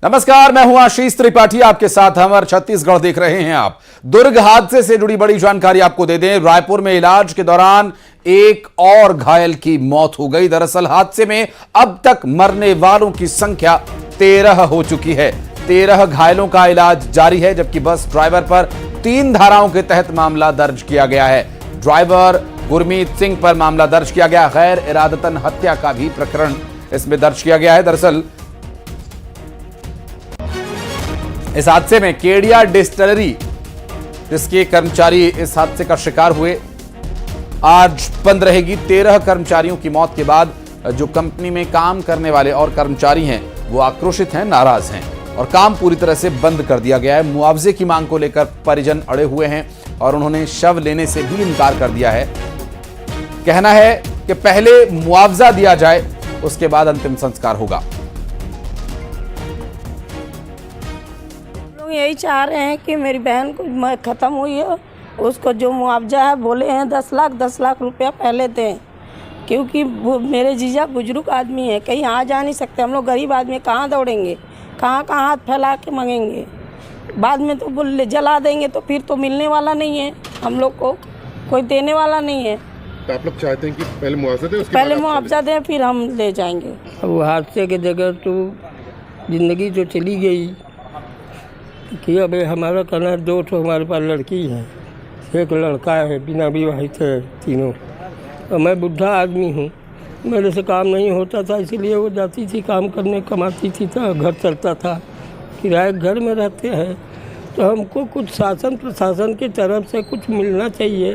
नमस्कार, मैं हूं आशीष त्रिपाठी, आपके साथ हमर छत्तीसगढ़ देख रहे हैं आप। दुर्ग हादसे से जुड़ी बड़ी जानकारी आपको दे दें। रायपुर में इलाज के दौरान एक और घायल की मौत हो गई। दरअसल हादसे में अब तक मरने वालों की संख्या 13 हो चुकी है। 13 घायलों का इलाज जारी है, जबकि बस ड्राइवर पर 3 धाराओं के तहत मामला दर्ज किया गया है। ड्राइवर गुरमीत सिंह पर मामला दर्ज किया गया। गैर इरादतन हत्या का भी प्रकरण इसमें दर्ज किया गया है। दरअसल इस हादसे में केडिया डिस्टिलरी, जिसके कर्मचारी इस हादसे का शिकार हुए, आज बंद रहेगी। 13 कर्मचारियों की मौत के बाद जो कंपनी में काम करने वाले और कर्मचारी हैं वो आक्रोशित हैं, नाराज हैं और काम पूरी तरह से बंद कर दिया गया है। मुआवजे की मांग को लेकर परिजन अड़े हुए हैं और उन्होंने शव लेने से भी इनकार कर दिया है। कहना है कि पहले मुआवजा दिया जाए, उसके बाद अंतिम संस्कार होगा। यही चाह रहे हैं कि मेरी बहन को ख़त्म हुई है, उसको जो मुआवजा है बोले हैं 10 लाख रुपया पहले दें, क्योंकि वो मेरे जीजा बुजुर्ग आदमी है, कहीं आ जा नहीं सकते। हम लोग गरीब आदमी कहाँ दौड़ेंगे, कहाँ हाथ फैला के मांगेंगे। बाद में तो बोले जला देंगे, तो फिर तो मिलने वाला नहीं है, हम लोग को कोई देने वाला नहीं है। तो आप लोग चाहते हैं कि पहले मुआवजा दें, पहले मुआवजा दें फिर हम ले जाएंगे। अब हादसे की जगह तो ज़िंदगी तो चली गई कि अब हमारा कहना है 2 तो हमारे पास लड़की है, एक लड़का है, बिना विवाहित है तीनों। और मैं बुढ़ा आदमी हूँ, मेरे से काम नहीं होता था, इसलिए वो जाती थी काम करने, कमाती थी, तो घर चलता था। किराए घर में रहते हैं तो हमको कुछ शासन प्रशासन की तरफ से कुछ मिलना चाहिए,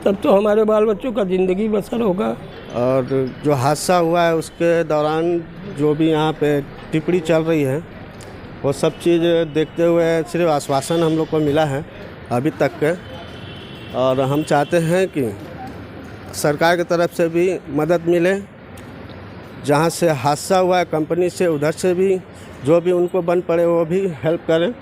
तब तो हमारे बाल बच्चों का ज़िंदगी बसर होगा। और जो हादसा हुआ है उसके दौरान जो भी यहाँ पे टिप्पणी चल रही है, वो सब चीज़ देखते हुए सिर्फ आश्वासन हम लोग को मिला है अभी तक के। और हम चाहते हैं कि सरकार की तरफ से भी मदद मिले, जहाँ से हादसा हुआ है कंपनी से, उधर से भी जो भी उनको बन पड़े वो भी हेल्प करें।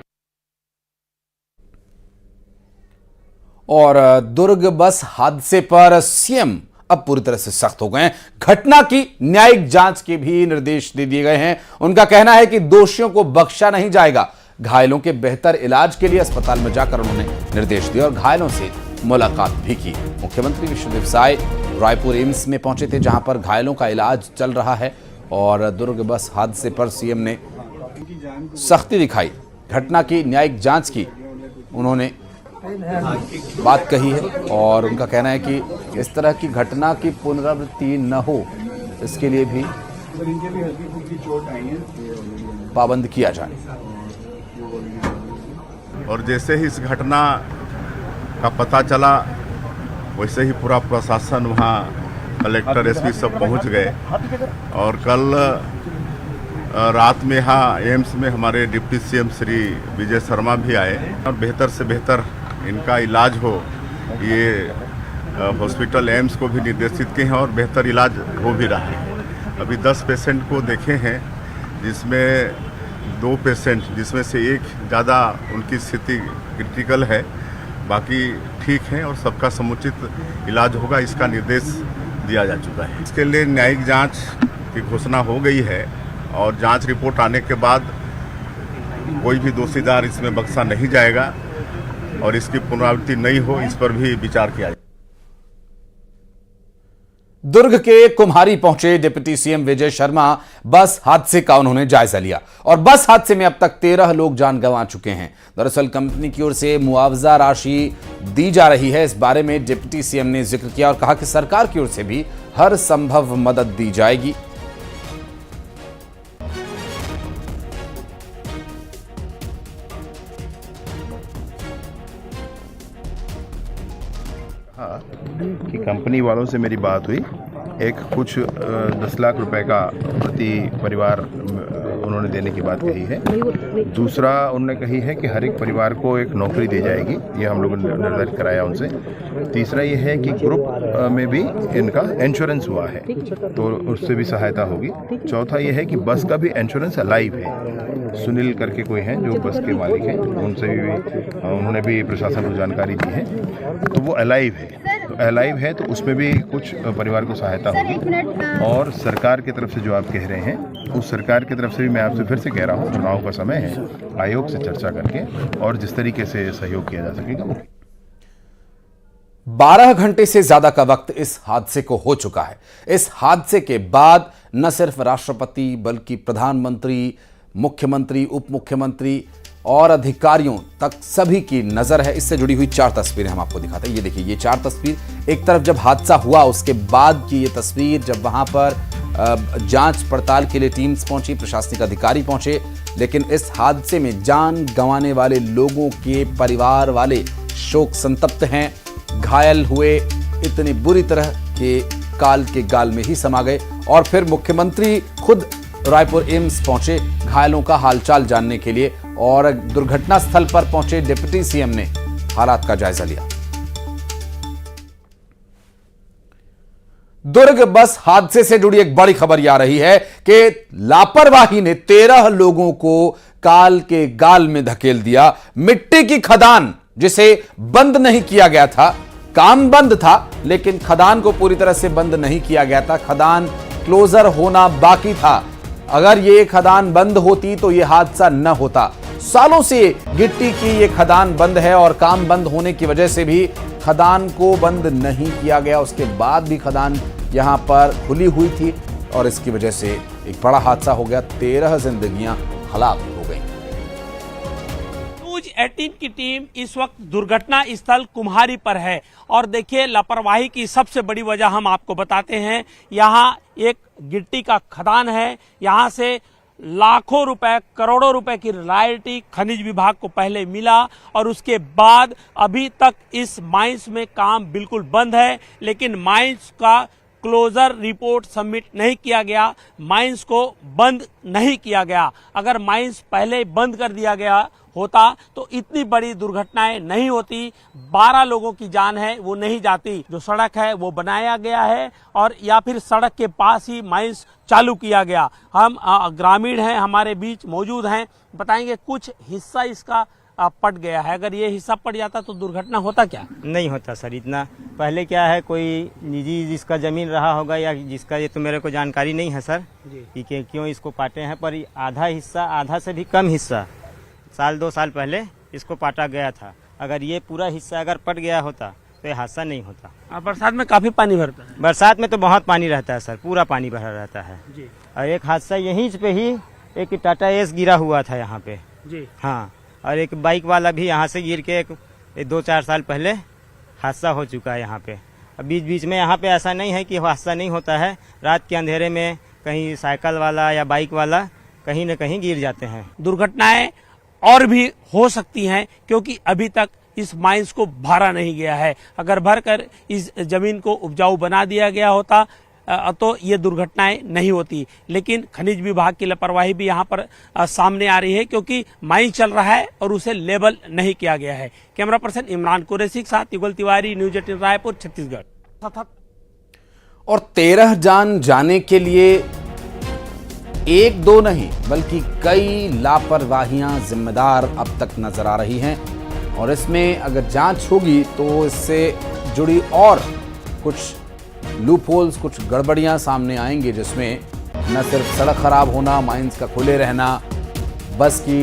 और दुर्ग बस हादसे पर सीएम अब पूरी तरह से सख्त हो गए हैं। घटना की न्यायिक जांच के भी निर्देश दे दिए गए हैं। उनका कहना है कि दोषियों को बख्शा नहीं जाएगा। घायलों के बेहतर इलाज के लिए अस्पताल में जाकर उन्होंने निर्देश दिए और घायलों से मुलाकात भी की। मुख्यमंत्री विष्णुदेव साय रायपुर एम्स में पहुंचे थे, जहां पर घायलों का इलाज चल रहा है। और दुर्ग बस हादसे पर सीएम ने सख्ती दिखाई, घटना की न्यायिक जांच की उन्होंने बात कही है। और उनका कहना है कि इस तरह की घटना की पुनरावृत्ति न हो, इसके लिए भी पाबंद किया जाए। और जैसे ही इस घटना का पता चला, वैसे ही पूरा प्रशासन वहाँ, कलेक्टर, एसपी सब पहुँच गए। और कल रात में यहाँ एम्स में हमारे डिप्टी सीएम श्री विजय शर्मा भी आए और बेहतर से बेहतर इनका इलाज हो, ये हॉस्पिटल एम्स को भी निर्देशित किए हैं और बेहतर इलाज हो भी रहा है। अभी 10 पेशेंट को देखे हैं, जिसमें 2 पेशेंट, जिसमें से एक ज़्यादा उनकी स्थिति क्रिटिकल है, बाकी ठीक है और सबका समुचित इलाज होगा, इसका निर्देश दिया जा चुका है। इसके लिए न्यायिक जांच की घोषणा हो गई है और जांच रिपोर्ट आने के बाद कोई भी दोषीदार इसमें बख्शा नहीं जाएगा और इसकी पुनरावृत्ति नहीं हो, इस पर भी विचार किया जाए। दुर्ग के कुम्हारी पहुंचे डिप्टी सीएम विजय शर्मा। बस हादसे का उन्होंने जायजा लिया और बस हादसे में अब तक 13 लोग जान गंवा चुके हैं। दरअसल कंपनी की ओर से मुआवजा राशि दी जा रही है, इस बारे में डिप्टी सीएम ने जिक्र किया और कहा कि सरकार की ओर से भी हर संभव मदद दी जाएगी। कि कंपनी वालों से मेरी बात हुई, एक कुछ 10 लाख रुपए का प्रति परिवार उन्होंने देने की बात कही है। दूसरा उन्होंने कही है कि हर एक परिवार को एक नौकरी दी जाएगी, ये हम लोगों ने निर्धारित कराया उनसे। तीसरा ये है कि ग्रुप में भी इनका इंश्योरेंस हुआ है, तो उससे भी सहायता होगी। चौथा ये है कि बस का भी इंश्योरेंस लाइव है। सुनील करके कोई हैं जो बस के मालिक हैं, उनसे भी उन्होंने भी प्रशासन को जानकारी दी है, तो वो अलाइव है। तो अलाइव है तो उसमें भी कुछ परिवार को सहायता होगी। और सरकार की तरफ से जो आप कह रहे हैं उस सरकार की तरफ से भी मैं आपसे फिर से कह रहा हूँ, चुनाव का समय है, आयोग से चर्चा करके और जिस तरीके से सहयोग किया जा सकेगा वो। 12 घंटे से ज्यादा का वक्त इस हादसे को हो चुका है। इस हादसे के बाद न सिर्फ राष्ट्रपति बल्कि प्रधानमंत्री, मुख्यमंत्री, उप मुख्यमंत्री और अधिकारियों तक सभी की नजर है। इससे जुड़ी हुई 4 तस्वीरें हम आपको दिखाते हैं। ये देखिए, ये 4 तस्वीर एक तरफ जब हादसा हुआ उसके बाद की ये तस्वीर, जब वहां पर जांच पड़ताल के लिए टीम्स पहुंची, प्रशासनिक अधिकारी पहुंचे, लेकिन इस हादसे में जान गंवाने वाले लोगों के परिवार वाले शोक संतप्त हैं। घायल हुए इतनी बुरी तरह के काल के गाल में ही समा गए और फिर मुख्यमंत्री खुद रायपुर एम्स पहुंचे घायलों का हालचाल जानने के लिए और दुर्घटना स्थल पर पहुंचे डिप्टी सीएम ने हालात का जायजा लिया। दुर्ग बस हादसे से जुड़ी एक बड़ी खबर आ रही है कि लापरवाही ने 13 लोगों को काल के गाल में धकेल दिया। मिट्टी की खदान जिसे बंद नहीं किया गया था, काम बंद था लेकिन खदान को पूरी तरह से बंद नहीं किया गया था, खदान क्लोजर होना बाकी था। अगर ये खदान बंद होती तो ये हादसा न होता। सालों से गिट्टी की ये खदान बंद है और काम बंद होने की वजह से भी खदान को बंद नहीं किया गया। उसके बाद भी खदान यहां पर खुली हुई थी और इसकी वजह से एक बड़ा हादसा हो गया। 13 जिंदगियां हलाक हो गई। न्यूज 18 की टीम इस वक्त दुर्घटना स्थल कुम्हारी पर है और देखिए लापरवाही की सबसे बड़ी वजह हम आपको बताते हैं। यहाँ एक गिट्टी का खदान है, यहाँ से लाखों रुपए, करोड़ों रुपए की रॉयल्टी खनिज विभाग को पहले मिला और उसके बाद अभी तक इस माइंस में काम बिल्कुल बंद है, लेकिन माइंस का क्लोजर रिपोर्ट सबमिट नहीं किया गया, माइंस को बंद नहीं किया गया। अगर माइंस पहले बंद कर दिया गया होता तो इतनी बड़ी दुर्घटनाएं नहीं होती। 12 लोगों की जान है वो नहीं जाती। जो सड़क है वो बनाया गया है और या फिर सड़क के पास ही माइंस चालू किया गया। हम ग्रामीण हैं, हमारे बीच मौजूद हैं, बताएंगे कुछ हिस्सा इसका पट गया है। अगर ये हिस्सा पट जाता तो दुर्घटना होता क्या? नहीं होता सर। इतना पहले क्या है, कोई निजी जिसका जमीन रहा होगा या जिसका, ये तो मेरे को जानकारी नहीं है सर कि क्यों इसको पाटे हैं, पर आधा हिस्सा, आधा से भी कम हिस्सा 1-2 साल पहले इसको पाटा गया था। अगर ये पूरा हिस्सा अगर पट गया होता तो ये हादसा नहीं होता। बरसात में काफी पानी भरता है। बरसात में तो बहुत पानी रहता है सर, पूरा पानी भरा रहता है जी। और एक हादसा यहीं पे ही एक टाटा एस गिरा हुआ था यहाँ पे जी। हाँ, और एक बाइक वाला भी यहाँ से गिर के 2-4 साल पहले हादसा हो चुका है यहाँ पे। अब बीच बीच में यहाँ पे ऐसा नहीं है कि हादसा नहीं होता है। रात के अंधेरे में कहीं साइकिल वाला या बाइक वाला कहीं न कहीं गिर जाते हैं। दुर्घटनाएं और भी हो सकती हैं क्योंकि अभी तक इस माइंस को भरा नहीं गया है। अगर भरकर इस जमीन को उपजाऊ बना दिया गया होता तो ये दुर्घटनाएं नहीं होती। लेकिन खनिज विभाग की लापरवाही भी यहाँ पर सामने आ रही है क्योंकि माइंस चल रहा है और उसे लेबल नहीं किया गया है। कैमरा पर्सन इमरान कुरैशी के साथ युगल तिवारी, न्यूज 18 रायपुर, छत्तीसगढ़। और 13 जान जाने के लिए 1-2 नहीं बल्कि कई लापरवाहियां जिम्मेदार अब तक नजर आ रही हैं और इसमें अगर जांच होगी तो इससे जुड़ी और कुछ लूप होल्स, कुछ गड़बड़ियां सामने आएंगी जिसमें न सिर्फ सड़क खराब होना, माइंस का खुले रहना, बस की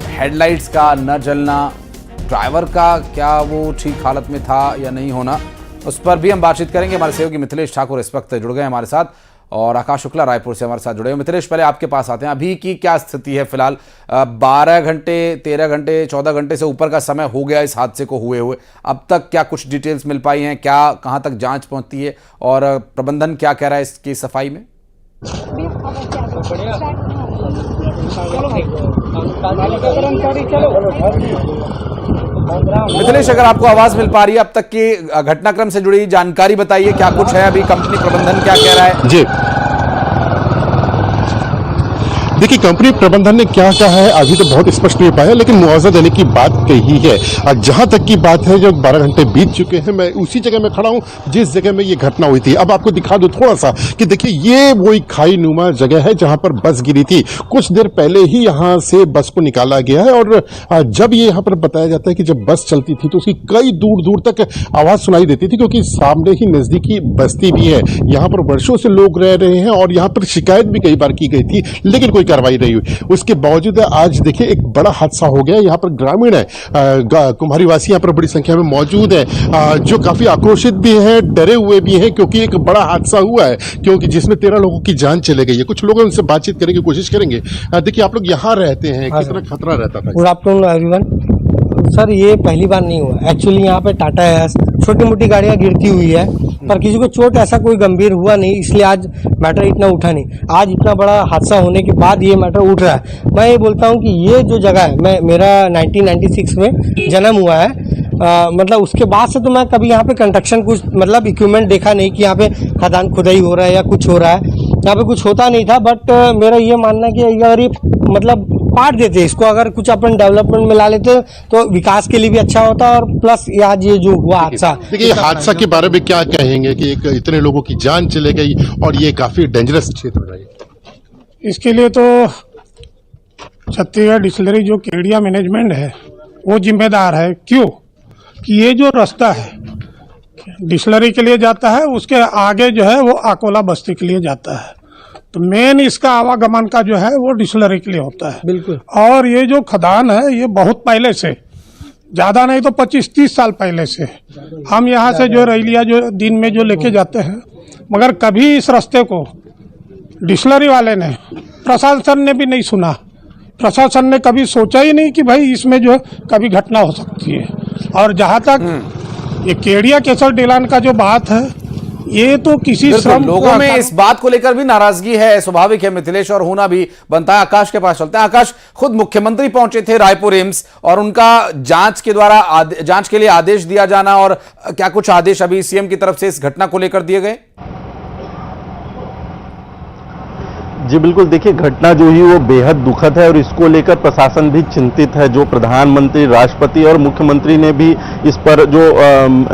हेडलाइट्स का न जलना, ड्राइवर का क्या वो ठीक हालत में था या नहीं होना, उस पर भी हम बातचीत करेंगे। हमारे सहयोगी मिथिलेश ठाकुर इस वक्त जुड़ गए हमारे साथ और आकाश शुक्ला रायपुर से हमारे साथ जुड़े हैं। मिथिलेश, पहले आपके पास आते हैं, अभी की क्या स्थिति है फिलहाल? 12 घंटे, 13 घंटे, 14 घंटे से ऊपर का समय हो गया इस हादसे को हुए। अब तक क्या कुछ डिटेल्स मिल पाई हैं? क्या कहां तक जांच पहुंचती है और प्रबंधन क्या कह रहा है इसकी सफाई में? मिथिलेश, अगर आपको आवाज मिल पा रही है, अब तक की घटनाक्रम से जुड़ी जानकारी बताइए, क्या कुछ है? अभी कंपनी प्रबंधन क्या कह रहा है? देखिए कंपनी प्रबंधन ने क्या कहा है अभी तो बहुत स्पष्ट नहीं पाया, लेकिन मुआवजा देने की बात कही है। जहां तक की बात है, जो 12 घंटे बीत चुके हैं, मैं उसी जगह में खड़ा हूं जिस जगह में ये घटना हुई थी। अब आपको दिखा दूं थोड़ा सा कि देखिए ये वही खाई नुमा जगह है जहां पर बस गिरी थी। कुछ देर पहले ही यहां से बस को निकाला गया है और जब ये यहाँ पर बताया जाता है कि जब बस चलती थी तो उसकी कई दूर दूर तक आवाज सुनाई देती थी, क्योंकि सामने ही नजदीकी बस्ती भी है। यहाँ पर वर्षों से लोग रह रहे हैं और यहाँ पर शिकायत भी कई बार की गई थी, लेकिन कोई कार्रवाई नहीं हुई। उसके बावजूद आज देखिए एक बड़ा हादसा हो गया। यहाँ पर ग्रामीण है, कुम्हारी वासी यहाँ पर बड़ी संख्या में मौजूद है, जो काफी आक्रोशित भी हैं, डरे हुए भी हैं, क्योंकि एक बड़ा हादसा हुआ है, क्योंकि जिसमें 13 लोगों की जान चले गई है। कुछ लोग उनसे बातचीत करने की कोशिश करेंगे। देखिए आप लोग यहाँ रहते हैं, कितना खतरा रहता था? Good afternoon everyone. सर ये पहली बार नहीं हुआ, एक्चुअली यहाँ पे टाटा है, छोटी मोटी गाड़ियाँ गिरती हुई है, पर किसी को चोट ऐसा कोई गंभीर हुआ नहीं, इसलिए आज मैटर इतना उठा नहीं। आज इतना बड़ा हादसा होने के बाद ये मैटर उठ रहा है। मैं ये बोलता हूँ कि ये जो जगह है, मेरा 1996 में जन्म हुआ है, मतलब उसके बाद से तो मैं कभी यहाँ पे कंस्ट्रक्शन कुछ मतलब इक्विपमेंट देखा नहीं कि यहाँ पे खदान खुदाई हो रहा है या कुछ हो रहा है। यहाँ पे कुछ होता नहीं था, बट मेरा ये मानना है कि अगर ये मतलब काट देते इसको, अगर कुछ अपन डेवलपमेंट में ला लेते तो विकास के लिए भी अच्छा होता, और प्लस आज ये जो हुआ हादसा। देखिए हादसा के बारे में क्या कहेंगे कि एक इतने लोगों की जान चले गई और ये काफी डेंजरस क्षेत्र है? इसके लिए तो छत्तीसगढ़ डिस्टिलरी जो केडिया मैनेजमेंट है वो जिम्मेदार है। क्यों कि ये जो रास्ता है डिस्टिलरी के लिए जाता है, उसके आगे जो है वो अकोला बस्ती के लिए जाता है, तो मेन इसका आवागमन का जो है वो डिस्टिलरी के लिए होता है। बिल्कुल। और ये जो खदान है ये बहुत पहले से, ज़्यादा नहीं तो 25-30 साल पहले से हम यहाँ से जो रैलिया जो दिन में जो लेके जाते हैं, मगर कभी इस रास्ते को डिस्टिलरी वाले ने, प्रशासन ने भी नहीं सुना। प्रशासन ने कभी सोचा ही नहीं कि भाई इसमें जो कभी घटना हो सकती है। और जहाँ तक ये केडिया केसर डिलान का जो बात है, ये तो किसी श्रम लोगों में इस बात को लेकर भी नाराजगी है, स्वाभाविक है मिथिलेश, और होना भी बनता है। आकाश के पास चलते हैं। आकाश, खुद मुख्यमंत्री पहुंचे थे रायपुर एम्स और उनका जांच के लिए आदेश दिया जाना, और क्या कुछ आदेश अभी सीएम की तरफ से इस घटना को लेकर दिए गए? जी बिल्कुल, देखिए घटना जो हुई वो बेहद दुखद है और इसको लेकर प्रशासन भी चिंतित है। जो प्रधानमंत्री, राष्ट्रपति और मुख्यमंत्री ने भी इस पर जो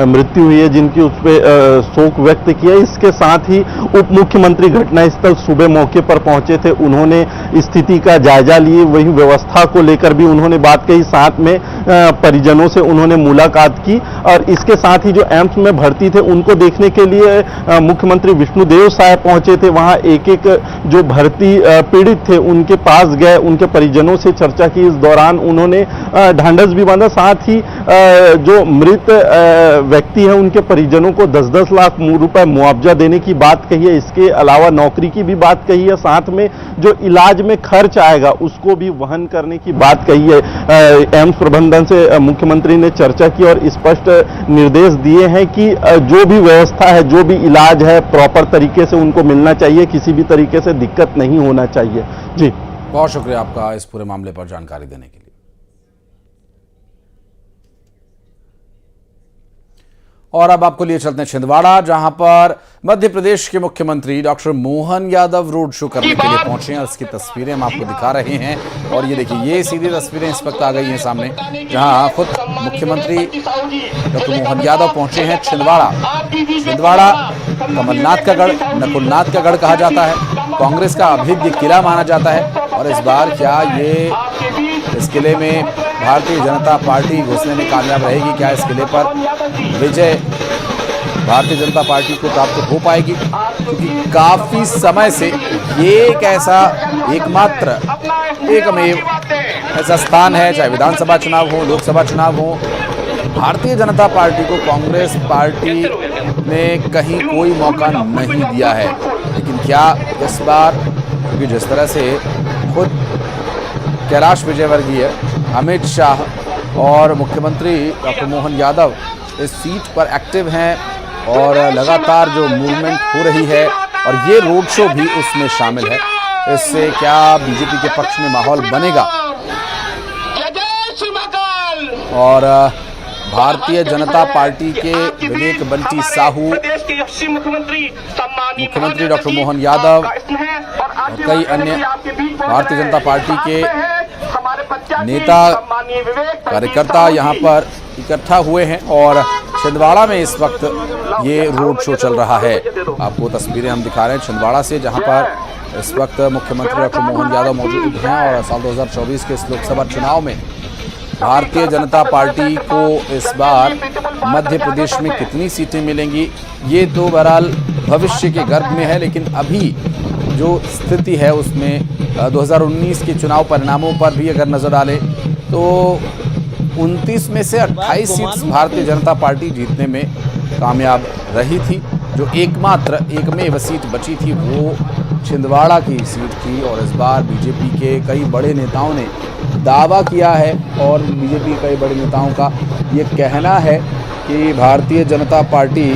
मृत्यु हुई है जिनकी, उस पर शोक व्यक्त किया। इसके साथ ही उप मुख्यमंत्री घटनास्थल सुबह मौके पर पहुंचे थे, उन्होंने स्थिति का जायजा लिए, वही व्यवस्था को लेकर भी उन्होंने बात कही, साथ में परिजनों से उन्होंने मुलाकात की। और इसके साथ ही जो एम्स में भर्ती थे उनको देखने के लिए मुख्यमंत्री विष्णुदेव साहब पहुंचे थे। वहां एक एक जो भर्ती पीड़ित थे उनके पास गए, उनके परिजनों से चर्चा की। इस दौरान उन्होंने ढांढस भी बांधा, साथ ही जो मृत व्यक्ति है उनके परिजनों को 10-10 लाख रुपए मुआवजा देने की बात कही है। इसके अलावा नौकरी की भी बात कही है, साथ में जो इलाज में खर्च आएगा उसको भी वहन करने की बात कही है। एम्स प्रबंधन से मुख्यमंत्री ने चर्चा की और स्पष्ट निर्देश दिए हैं कि जो भी व्यवस्था है, जो भी इलाज है, प्रॉपर तरीके से उनको मिलना चाहिए, किसी भी तरीके से दिक्कत नहीं होना चाहिए। जी बहुत शुक्रिया आपका इस पूरे मामले पर जानकारी देने के लिए। और अब आपको लिए चलते हैं छिंदवाड़ा, जहां पर मध्य प्रदेश के मुख्यमंत्री doctor Mohan Yadav road show करने के लिए पहुंचे हैं। इसकी तस्वीरें हम आपको दिखा रहे हैं और ये देखिए, ये सीधी तस्वीरें इस वक्त आ गई हैं सामने, जहां खुद मुख्यमंत्री डॉक्टर मोहन यादव पहुंचे हैं छिंदवाड़ा। छिंदवाड़ा कमलनाथ का गढ़, नकुलनाथ का गढ़ कहा जाता है, कांग्रेस का अभिद्य किला माना जाता है। और इस बार क्या ये इस किले में भारतीय जनता पार्टी घुसने में कामयाब रहेगी? क्या इस किले पर विजय भारतीय जनता पार्टी को प्राप्त हो पाएगी? क्योंकि काफी समय से ये एक ऐसा एकमात्र एकमेव ऐसा स्थान है, चाहे विधानसभा चुनाव हो, लोकसभा चुनाव हो, भारतीय जनता पार्टी को कांग्रेस पार्टी ने कहीं कोई मौका नहीं दिया है। लेकिन क्या इस बार, क्योंकि जिस तरह से खुद कैलाश विजयवर्गीय, अमित शाह और मुख्यमंत्री डॉक्टर मोहन यादव इस सीट पर एक्टिव हैं और लगातार जो मूवमेंट हो रही है और ये रोड शो भी उसमें शामिल है, इससे क्या बीजेपी के पक्ष में माहौल बनेगा? और भारतीय जनता पार्टी के विवेक बंटी साहू, मुख्यमंत्री डॉक्टर मोहन यादव और कई अन्य भारतीय जनता पार्टी के नेता कार्यकर्ता यहां पर इकट्ठा हुए हैं और छिंदवाड़ा में इस वक्त ये रोड शो चल रहा है। आपको तस्वीरें हम दिखा रहे हैं छिंदवाड़ा से, जहां पर इस वक्त मुख्यमंत्री डॉक्टर मोहन यादव मौजूद हैं और साल 2024 के इस लोकसभा चुनाव में भारतीय जनता पार्टी को इस बार मध्य प्रदेश में कितनी सीटें मिलेंगी ये तो बहरहाल भविष्य के गर्भ में है, लेकिन अभी जो स्थिति है उसमें 2019 के चुनाव परिणामों पर भी अगर नजर डालें तो 29 में से 28 सीट्स भारतीय जनता पार्टी जीतने में कामयाब रही थी। जो एकमेव सीट बची थी वो छिंदवाड़ा की सीट थी और इस बार बीजेपी के कई बड़े नेताओं ने दावा किया है और बीजेपी के कई बड़े नेताओं का ये कहना है कि भारतीय जनता पार्टी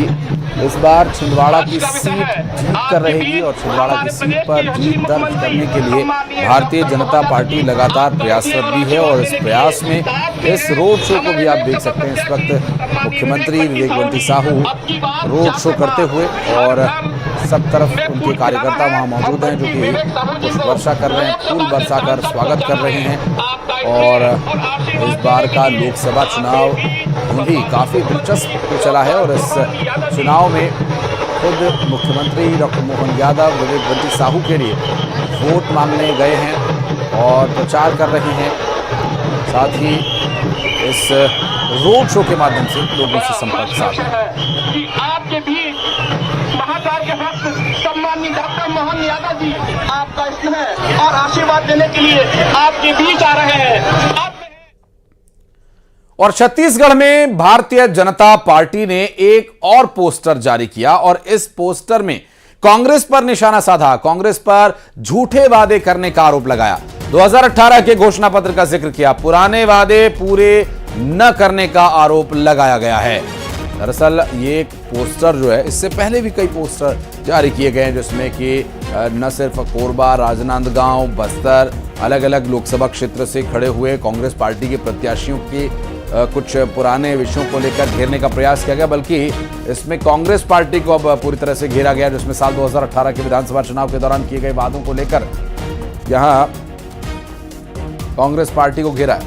इस बार छिंदवाड़ा की सीट जीत कर रहेगी और छिंदवाड़ा की सीट पर जीत दर्ज करने के लिए भारतीय जनता पार्टी लगातार प्रयासरत भी है। और इस प्रयास में इस रोड शो को भी आप देख सकते हैं, इस वक्त मुख्यमंत्री विवेक बंटी साहू रोड शो करते हुए और सब तरफ उनके कार्यकर्ता वहां मौजूद हैं जो कि पुष्प वर्षा कर रहे हैं, फूल बरसाकर स्वागत कर रहे हैं। और इस बार का लोकसभा चुनाव भी काफ़ी दिलचस्प चला है और इस चुनाव में खुद मुख्यमंत्री डॉक्टर मोहन यादव विवेक बंटी साहू के लिए वोट मांगने गए हैं और प्रचार कर रहे हैं, साथ ही इस रोड शो के माध्यम से लोगों से संपर्क साध रहे हैं। आपके भी महाकाल के भक्त सम्माननीय डॉक्टर मोहन यादव जी आपका स्नेह और आशीर्वाद देने के लिए आपके बीच आ रहे हैं। और छत्तीसगढ़ में भारतीय जनता पार्टी ने एक और पोस्टर जारी किया और इस पोस्टर में कांग्रेस पर निशाना साधा, कांग्रेस पर झूठे वादे करने का आरोप लगाया, 2018 के घोषणा पत्र का जिक्र किया, पुराने वादे पूरे न करने का आरोप लगाया गया है। दरअसल ये एक पोस्टर जो है, इससे पहले भी कई पोस्टर जारी किए गए हैं जिसमें कि न सिर्फ कोरबा, राजनांदगांव, बस्तर, अलग अलग लोकसभा क्षेत्र से खड़े हुए कांग्रेस पार्टी के प्रत्याशियों के कुछ पुराने विषयों को लेकर घेरने का प्रयास किया गया, बल्कि इसमें कांग्रेस पार्टी को अब पूरी तरह से घेरा गया, जिसमें साल 2018 के विधानसभा चुनाव के दौरान किए गए वादों को लेकर यहां कांग्रेस पार्टी को घेरा है।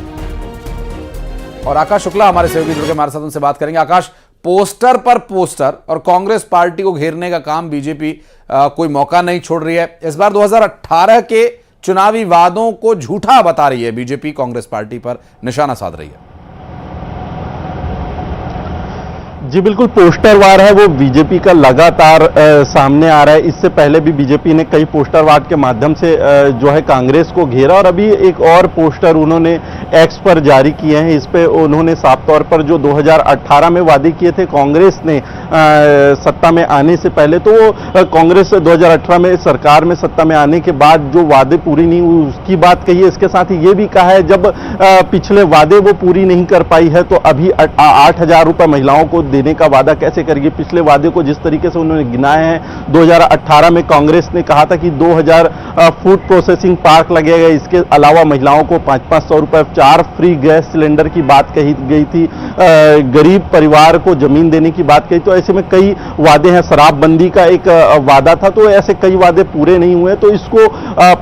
और आकाश शुक्ला हमारे सहयोगी जुड़ के हमारे साथ उनसे बात करेंगे। आकाश, पोस्टर पर पोस्टर और कांग्रेस पार्टी को घेरने का काम बीजेपी कोई मौका नहीं छोड़ रही है। इस बार 2018 के चुनावी वादों को झूठा बता रही है बीजेपी, कांग्रेस पार्टी पर निशाना साध रही है। जी बिल्कुल, पोस्टर वार है वो बीजेपी का लगातार सामने आ रहा है। इससे पहले भी बीजेपी ने कई पोस्टर वार के माध्यम से जो है कांग्रेस को घेरा और अभी एक और पोस्टर उन्होंने एक्स पर जारी किए हैं। इस पे उन्होंने साफ तौर पर जो 2018 में वादे किए थे कांग्रेस ने सत्ता में आने से पहले, तो वो कांग्रेस 2018 में सरकार में सत्ता में आने के बाद जो वादे पूरी नहीं हुई उसकी बात कही है। इसके साथ ही ये भी कहा है जब पिछले वादे वो पूरी नहीं कर पाई है तो अभी 8,000 रुपये महिलाओं को देने का वादा कैसे करेगी। पिछले वादे को जिस तरीके से उन्होंने गिनाए हैं, 2018 में कांग्रेस ने कहा था कि 2,000 फूड प्रोसेसिंग पार्क लगेगा, इसके अलावा महिलाओं को 500 रुपये 4 फ्री गैस सिलेंडर की बात कही गई थी, गरीब परिवार को जमीन देने की बात कही। तो ऐसे में कई वादे हैं, शराबबंदी का एक वादा था, तो ऐसे कई वादे पूरे नहीं हुए। तो इसको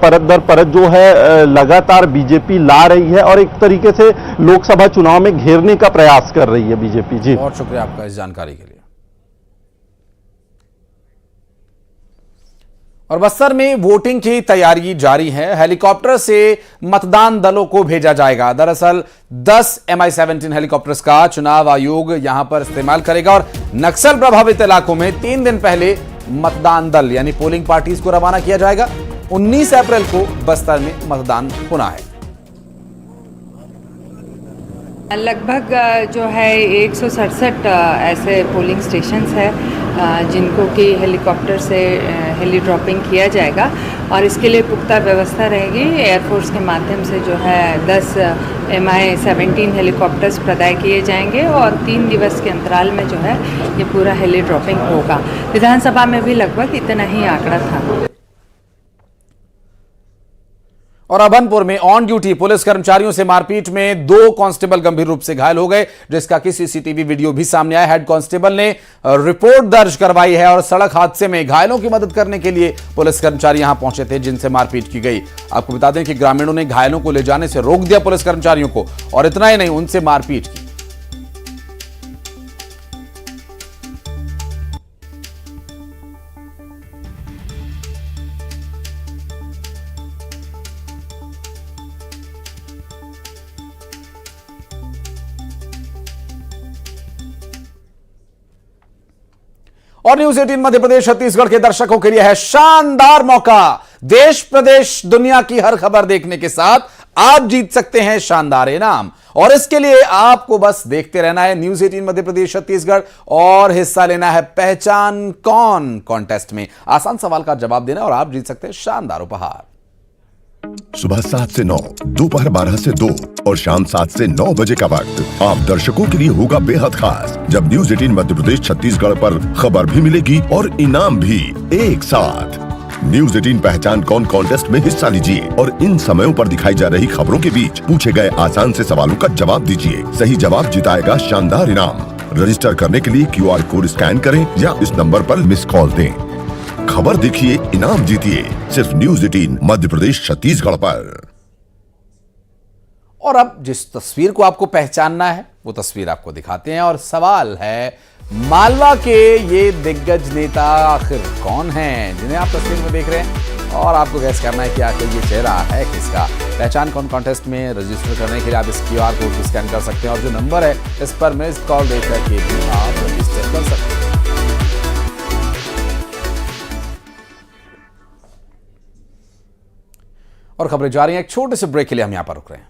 परत दर परत जो है लगातार बीजेपी ला रही है और एक तरीके से लोकसभा चुनाव में घेरने का प्रयास कर रही है बीजेपी। जी बहुत शुक्रिया आपका इस जानकारी के लिए। और बस्तर में वोटिंग की तैयारी जारी है, हेलीकॉप्टर से मतदान दलों को भेजा जाएगा। दरअसल 10 MI-17 हेलीकॉप्टर्स का चुनाव आयोग यहां पर इस्तेमाल करेगा और नक्सल प्रभावित इलाकों में 3 दिन पहले मतदान दल यानी पोलिंग पार्टीज को रवाना किया जाएगा। 19 अप्रैल को बस्तर में मतदान होना है। लगभग जो है 167 ऐसे पोलिंग स्टेशंस है जिनको कि हेलीकॉप्टर से हेली ड्रॉपिंग किया जाएगा और इसके लिए पुख्ता व्यवस्था रहेगी। एयरफोर्स के माध्यम से जो है 10 MI-17 हेलीकॉप्टर्स प्रदाय किए जाएंगे और 3 दिवस के अंतराल में जो है ये पूरा हेली ड्रॉपिंग होगा। विधानसभा में भी लगभग इतना ही आंकड़ा था। और अभनपुर में ऑन ड्यूटी पुलिस कर्मचारियों से मारपीट में 2 कांस्टेबल गंभीर रूप से घायल हो गए, जिसका कि सीसीटीवी वीडियो भी सामने आया। हेड कांस्टेबल ने रिपोर्ट दर्ज करवाई है और सड़क हादसे में घायलों की मदद करने के लिए पुलिस कर्मचारी यहां पहुंचे थे, जिनसे मारपीट की गई। आपको बता दें कि ग्रामीणों ने घायलों को ले जाने से रोक दिया पुलिस कर्मचारियों को, और इतना ही नहीं, उनसे मारपीट की। और न्यूज 18 मध्य प्रदेश छत्तीसगढ़ के दर्शकों के लिए है शानदार मौका। देश प्रदेश दुनिया की हर खबर देखने के साथ आप जीत सकते हैं शानदार इनाम, और इसके लिए आपको बस देखते रहना है न्यूज 18 मध्य प्रदेश छत्तीसगढ़ और हिस्सा लेना है पहचान कौन कॉन्टेस्ट में। आसान सवाल का जवाब देना और आप जीत सकते हैं शानदार उपहार। सुबह 7 से 9, दोपहर 12 से 2 और शाम 7 से 9 बजे का वक्त आप दर्शकों के लिए होगा बेहद खास, जब न्यूज 18 मध्य प्रदेश छत्तीसगढ़ पर खबर भी मिलेगी और इनाम भी एक साथ। न्यूज 18 पहचान कौन कॉन्टेस्ट में हिस्सा लीजिए और इन समयों पर दिखाई जा रही खबरों के बीच पूछे गए आसान से सवालों का जवाब दीजिए। सही जवाब जिताएगा शानदार इनाम। रजिस्टर करने के लिए QR कोड स्कैन करें या इस नंबर पर मिस कॉल दें। खबर देखिए, इनाम जीतिए, सिर्फ न्यूज 18 मध्य प्रदेश छत्तीसगढ़ पर। और अब जिस तस्वीर को आपको पहचानना है वो तस्वीर आपको दिखाते हैं, और सवाल है मालवा के ये दिग्गज नेता आखिर कौन हैं जिन्हें आप तस्वीर में देख रहे हैं, और आपको गैस करना है कि आखिर ये चेहरा है किसका। पहचान कौन कॉन्टेस्ट में रजिस्टर करने के लिए आप इस QR कोड को स्कैन कर सकते हैं, और जो नंबर है इस पर मिस कॉल देकर के भी आप रजिस्टर कर सकते हैं। और खबरें जा रही हैं, एक छोटे से ब्रेक के लिए हम यहां पर रुक रहे हैं।